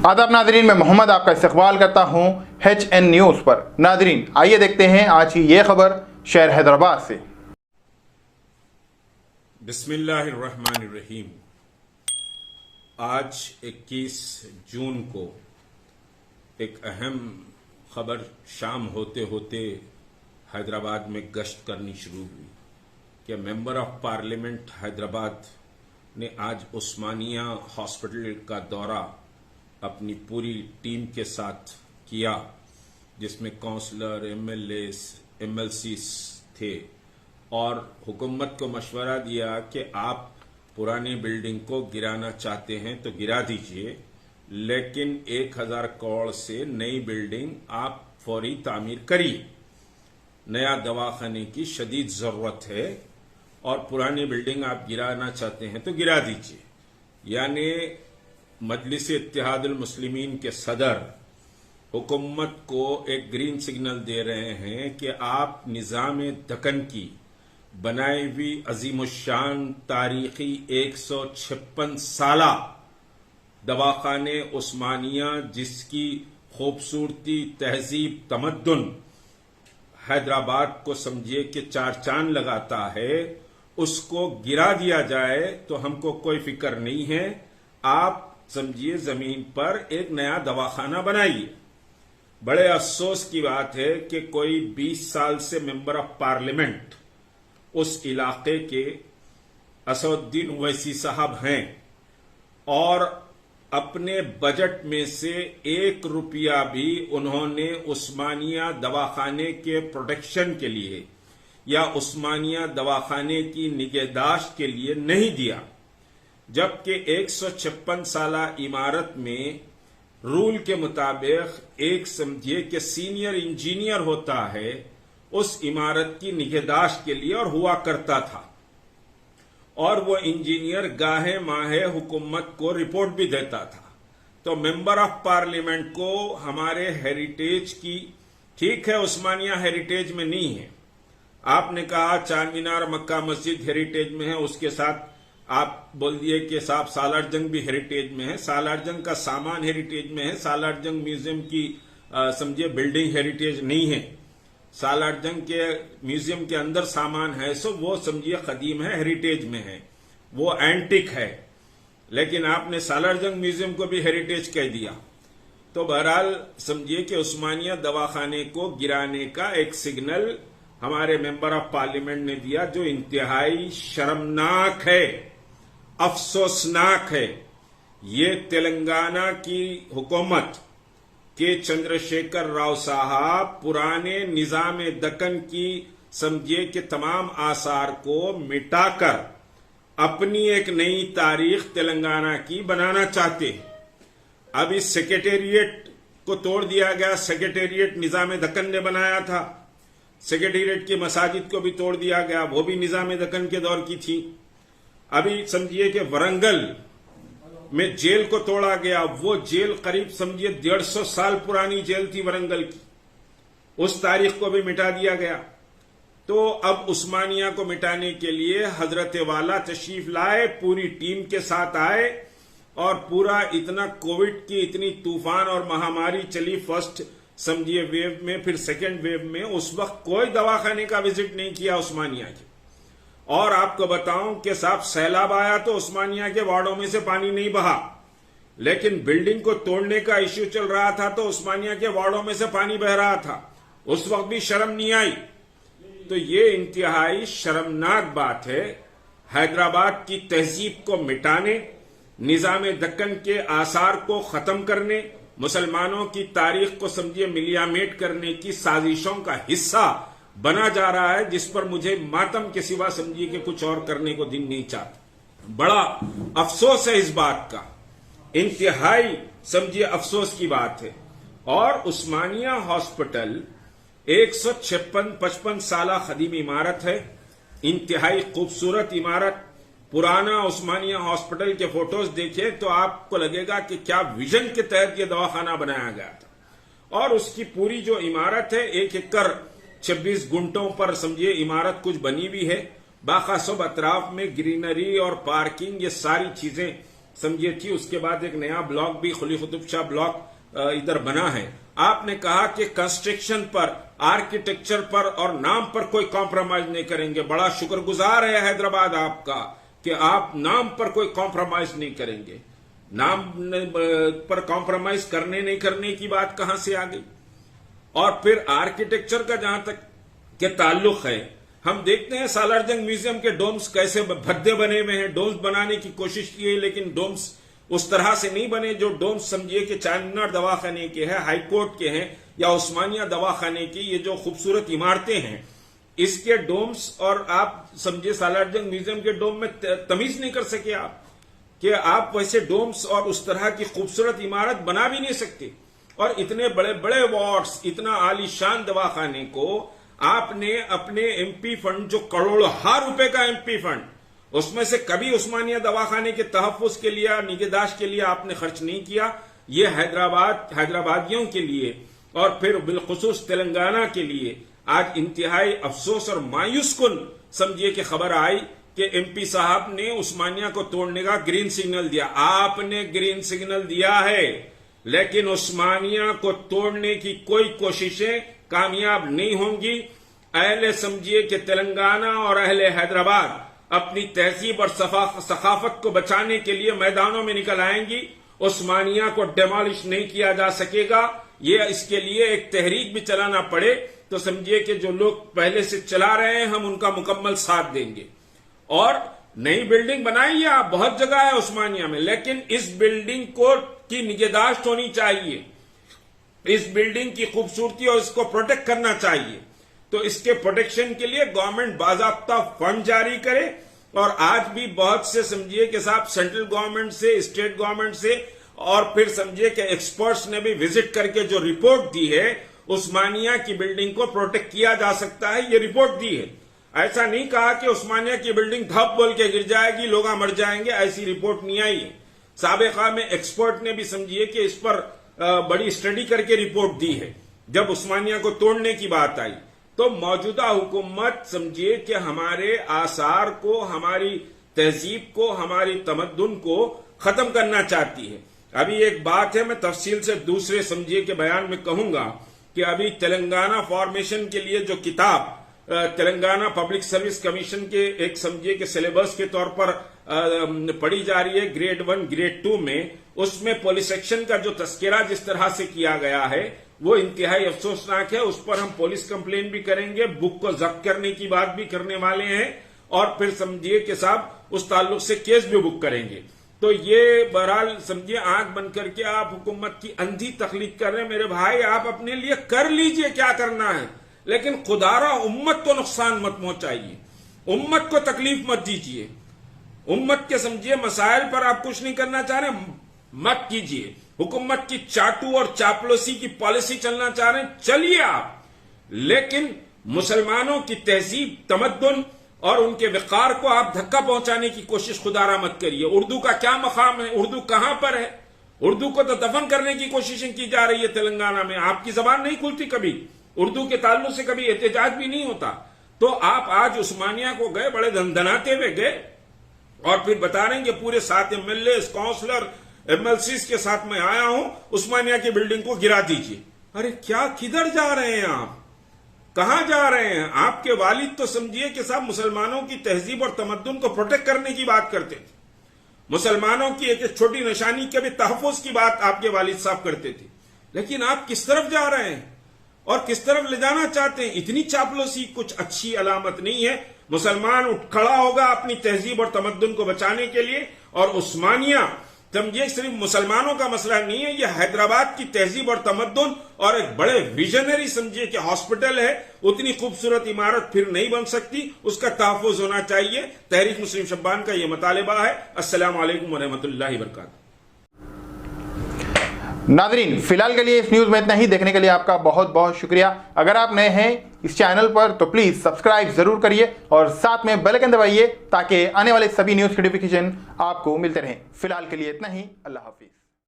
आदाब नादरीन, मैं मोहम्मद आपका इस्तकबाल करता हूँ HN न्यूज़ पर। नादरीन, आइए देखते हैं आज की ये खबर शहर हैदराबाद से। बिस्मिल्लाहिर्रहमानिर्रहीम। आज 21 जून को एक अहम खबर शाम होते होते हैदराबाद में गश्त करनी शुरू हुई कि मेंबर ऑफ पार्लियामेंट हैदराबाद ने आज उस्मानिया हॉस्पिटल का दौरा अपनी पूरी टीम के साथ किया, जिसमें काउंसलर, MLC थे और हुकूमत को मशवरा दिया कि आप पुरानी बिल्डिंग को गिराना चाहते हैं तो गिरा दीजिए, लेकिन 1000 करोड़ से नई बिल्डिंग आप फौरी तामीर करिए। नया दवाखाने की शदीद जरूरत है और पुरानी बिल्डिंग आप गिराना चाहते हैं तो गिरा दीजिए। यानी मजलिस इत्तेहादुल मुस्लिमीन के सदर हुकूमत को एक ग्रीन सिग्नल दे रहे हैं कि आप निज़ाम दक्कन की बनाई हुई अजीमुशान तारीखी 156 साला दवाखाने उस्मानिया, जिसकी खूबसूरती, तहजीब, तमद्दुन हैदराबाद को समझिए कि चार चांद लगाता है, उसको गिरा दिया जाए तो हमको कोई फिक्र नहीं है। आप समझिए जमीन पर एक नया दवाखाना बनाइए। बड़े अफसोस की बात है कि कोई 20 साल से मेंबर ऑफ पार्लियामेंट उस इलाके के असदुद्दीन ओवैसी साहब हैं और अपने बजट में से 1 रुपया भी उन्होंने उस्मानिया दवाखाने के प्रोटेक्शन के लिए या उस्मानिया दवाखाने की निगहदाश्त के लिए नहीं दिया, जबकि 156 साला इमारत में रूल के मुताबिक एक समझिए कि सीनियर इंजीनियर होता है उस इमारत की निगहदाश्त के लिए और हुआ करता था, और वो इंजीनियर गाहे माहे हुकूमत को रिपोर्ट भी देता था। तो मेंबर ऑफ पार्लियामेंट को हमारे हेरिटेज की, ठीक है उस्मानिया हेरिटेज में नहीं है, आपने कहा चार मीनार मक्का मस्जिद हेरिटेज में है, उसके साथ आप बोल दिए कि साहब सालार जंग भी हेरिटेज में है, सालार जंग का सामान हेरिटेज में है, सालार जंग म्यूजियम की समझिए बिल्डिंग हेरिटेज नहीं है, सालार जंग के म्यूजियम के अंदर सामान है सो वो समझिए कदीम है, हेरिटेज में है, वो एंटिक है, लेकिन आपने सालार जंग म्यूजियम को भी हेरिटेज कह दिया। तो बहरहाल समझिए कि उस्मानिया दवाखाने को गिराने का एक सिग्नल हमारे मेंबर ऑफ पार्लियामेंट ने दिया, जो इंतहाई शर्मनाक है, अफसोसनाक है। ये तेलंगाना की हुकूमत के चंद्रशेखर राव साहब पुराने निजाम दक्कन की समझिए कि तमाम आसार को मिटाकर अपनी एक नई तारीख तेलंगाना की बनाना चाहते हैं। अब इस सेक्रेटेरिएट को तोड़ दिया गया, सेक्रेटेरिएट निजाम दक्कन ने बनाया था, सेक्रेटेरिएट की मसाजिद को भी तोड़ दिया गया, वो भी निजाम दक्कन के दौर की थी। अभी समझिए कि वरंगल में जेल को तोड़ा गया, वो जेल करीब समझिए 150 साल पुरानी जेल थी वरंगल की, उस तारीख को भी मिटा दिया गया। तो अब उस्मानिया को मिटाने के लिए हजरत वाला तशरीफ लाए, पूरी टीम के साथ आए और पूरा इतना कोविड की इतनी तूफान और महामारी चली, फर्स्ट समझिए वेव में, फिर सेकेंड वेव में, उस वक्त कोई दवाखाने का विजिट नहीं किया उस्मानिया के। और आपको बताऊं कि साहब सैलाब आया तो उस्मानिया के वार्डों में से पानी नहीं बहा, लेकिन बिल्डिंग को तोड़ने का इश्यू चल रहा था तो उस्मानिया के वार्डों में से पानी बह रहा था, उस वक्त भी शर्म नहीं आई। तो ये इंतहाई शर्मनाक बात है। हैदराबाद की तहजीब को मिटाने, निजाम दक्कन के आसार को खत्म करने, मुसलमानों की तारीख को समझिए मिलियामेट करने की साजिशों का हिस्सा बना जा रहा है, जिस पर मुझे मातम के सिवा समझिए कि कुछ और करने को दिन नहीं चाहता। बड़ा अफसोस है इस बात का, इंतहाई समझिए अफसोस की बात है। और उस्मानिया हॉस्पिटल 156-55 साला कदीम इमारत है, इंतहाई खूबसूरत इमारत। पुराना उस्मानिया हॉस्पिटल के फोटोज देखिए तो आपको लगेगा कि क्या विजन के तहत यह दवाखाना बनाया गया था। और उसकी पूरी जो इमारत है 1 एकड़ 26 गुंटों पर समझिए इमारत कुछ बनी हुई है, बाखासब अतराफ में ग्रीनरी और पार्किंग, ये सारी चीजें समझिए थी। उसके बाद एक नया ब्लॉक भी खुली कुतुब शाह ब्लॉक इधर बना है। आपने कहा कि कंस्ट्रक्शन पर, आर्किटेक्चर पर और नाम पर कोई कॉम्प्रोमाइज नहीं करेंगे। बड़ा शुक्रगुजार है हैदराबाद आपका कि आप नाम पर कोई कॉम्प्रोमाइज नहीं करेंगे। नाम पर कॉम्प्रोमाइज करने नहीं करने की बात कहां से आ गई? और फिर आर्किटेक्चर का जहां तक के ताल्लुक है, हम देखते हैं सालारजंग म्यूजियम के डोम्स कैसे भद्दे बने हुए हैं। डोम्स बनाने की कोशिश की है, लेकिन डोम्स उस तरह से नहीं बने जो डोम्स समझिए कि चारमीनार दवाखाने के हैं, हाईकोर्ट के हैं या उस्मानिया दवाखाने की ये जो खूबसूरत इमारतें हैं, इसके डोम्स और आप समझिए सालारजंग म्यूजियम के डोम में तमीज नहीं कर सके आप कि आप वैसे डोम्स और उस तरह की खूबसूरत इमारत बना भी नहीं सकते। और इतने बड़े बड़े वार्ड्स, इतना आलीशान दवाखाने को आपने अपने एमपी फंड, जो करोड़ों रुपए का एमपी फंड, उसमें से कभी उस्मानिया दवाखाने के तहफ्फुज के लिए, निगहदाश्त के लिए आपने खर्च नहीं किया। ये हैदराबादियों के लिए और फिर बिलखुसूस तेलंगाना के लिए आज इंतहाई अफसोस और मायूस कुन समझिए कि खबर आई कि एमपी साहब ने उस्मानिया को तोड़ने का ग्रीन सिग्नल दिया। आपने ग्रीन सिग्नल दिया है, लेकिन उस्मानिया को तोड़ने की कोई कोशिशें कामयाब नहीं होंगी। अहले समझिए कि तेलंगाना और अहले हैदराबाद अपनी तहजीब और सखाफत को बचाने के लिए मैदानों में निकल आएंगी। उस्मानिया को डेमोलिश नहीं किया जा सकेगा। ये इसके लिए एक तहरीक भी चलाना पड़े तो समझिए कि जो लोग पहले से चला रहे हैं, हम उनका मुकम्मल साथ देंगे। और नई बिल्डिंग बनाई है, आप बहुत जगह है उस्मानिया में, लेकिन इस बिल्डिंग को की निगहदाश्त होनी चाहिए। इस बिल्डिंग की खूबसूरती और इसको प्रोटेक्ट करना चाहिए। तो इसके प्रोटेक्शन के लिए गवर्नमेंट बाज़ाब्ता फंड जारी करे। और आज भी बहुत से समझिए कि साहब सेंट्रल गवर्नमेंट से, स्टेट गवर्नमेंट से और फिर समझिए कि एक्सपर्ट्स ने भी विजिट करके जो रिपोर्ट दी है, उस्मानिया की बिल्डिंग को प्रोटेक्ट किया जा सकता है, ये रिपोर्ट दी है। ऐसा नहीं कहा कि उस्मानिया की बिल्डिंग धप बोल के गिर जाएगी, लोग मर जाएंगे, ऐसी रिपोर्ट नहीं आई है। साबिका में एक्सपर्ट ने भी समझिए कि इस पर बड़ी स्टडी करके रिपोर्ट दी है। जब उस्मानिया को तोड़ने की बात आई तो मौजूदा हुकूमत समझिए कि हमारे आसार को, हमारी तहजीब को, हमारी तमद्दुन को खत्म करना चाहती है। अभी एक बात है, मैं तफसील से दूसरे समझिए के बयान में कहूंगा कि अभी तेलंगाना फॉर्मेशन के लिए जो किताब तेलंगाना पब्लिक सर्विस कमीशन के एक समझिए कि सिलेबस के तौर पर पढ़ी जा रही है ग्रेड 1 ग्रेड 2 में, उसमें पुलिस एक्शन का जो तस्करा जिस तरह से किया गया है वो इंतहाई अफसोसनाक है। उस पर हम पुलिस कंप्लेन भी करेंगे, बुक को जब्त करने की बात भी करने वाले हैं और फिर समझिए कि साहब उस ताल्लुक से केस भी बुक करेंगे। तो ये बहरहाल समझिए आंख बंद करके आप हुकूमत की अंधी तकलीफ कर रहे हैं। मेरे भाई, आप अपने लिए कर लीजिए क्या करना है, लेकिन खुदारा उम्मत को नुकसान मत पहुंचाइए, उम्मत को तकलीफ मत दीजिए। उम्मत के समझिए मसाइल पर आप कुछ नहीं करना चाह रहे, मत कीजिए। हुकूमत की चाटू और चापलूसी की पॉलिसी चलना चाह रहे हैं, चलिए आप, लेकिन मुसलमानों की तहजीब, तमद्दुन और उनके विकार को आप धक्का पहुंचाने की कोशिश खुदारा मत करिए। उर्दू का क्या मकाम है, उर्दू कहां पर है? उर्दू को तो दफन करने की कोशिशें की जा रही है तेलंगाना में। आपकी जबान नहीं खुलती कभी, उर्दू के ताल्लुक से कभी एहतजाज भी नहीं होता। तो आप आज उस्मानिया को गए, बड़े धनधनाते हुए गए और फिर बता रहे हैं कि पूरे 7 MLA, काउंसलर, MLCs के साथ मैं आया हूं, उस्मानिया की बिल्डिंग को गिरा दीजिए। अरे क्या, किधर जा रहे हैं आप, कहां जा रहे हैं? आपके वालिद तो समझिए कि साहब मुसलमानों की तहजीब और तमद्दुन को प्रोटेक्ट करने की बात करते थे, मुसलमानों की एक छोटी निशानी के भी तहफ़्फ़ुज़ की बात आपके वालिद साहब करते थे। लेकिन आप किस तरफ जा रहे हैं और किस तरफ ले जाना चाहते हैं? इतनी चापलूसी कुछ अच्छी अलामत नहीं है। मुसलमान उठ खड़ा होगा अपनी तहजीब और तमद्दुन को बचाने के लिए। और उस्मानिया समझिए सिर्फ मुसलमानों का मसला नहीं है, यह हैदराबाद की तहजीब और तमद्दुन और एक बड़े विजनरी समझिए कि हॉस्पिटल है। उतनी खूबसूरत इमारत फिर नहीं बन सकती, उसका तहफ़्फ़ुज़ होना चाहिए। तहरीक मुस्लिम शब्बान का यह मुतालिबा है। अस्सलामु अलैकुम व रहमतुल्लाहि व बरकातहू। नाज़रीन, फिलहाल के लिए इस न्यूज़ में इतना ही। देखने के लिए आपका बहुत बहुत शुक्रिया। अगर आप नए हैं इस चैनल पर तो प्लीज़ सब्सक्राइब ज़रूर करिए और साथ में बेल आइकन दबाइए ताकि आने वाले सभी न्यूज़ की नोटिफिकेशन आपको मिलते रहें। फिलहाल के लिए इतना ही। अल्लाह हाफिज़।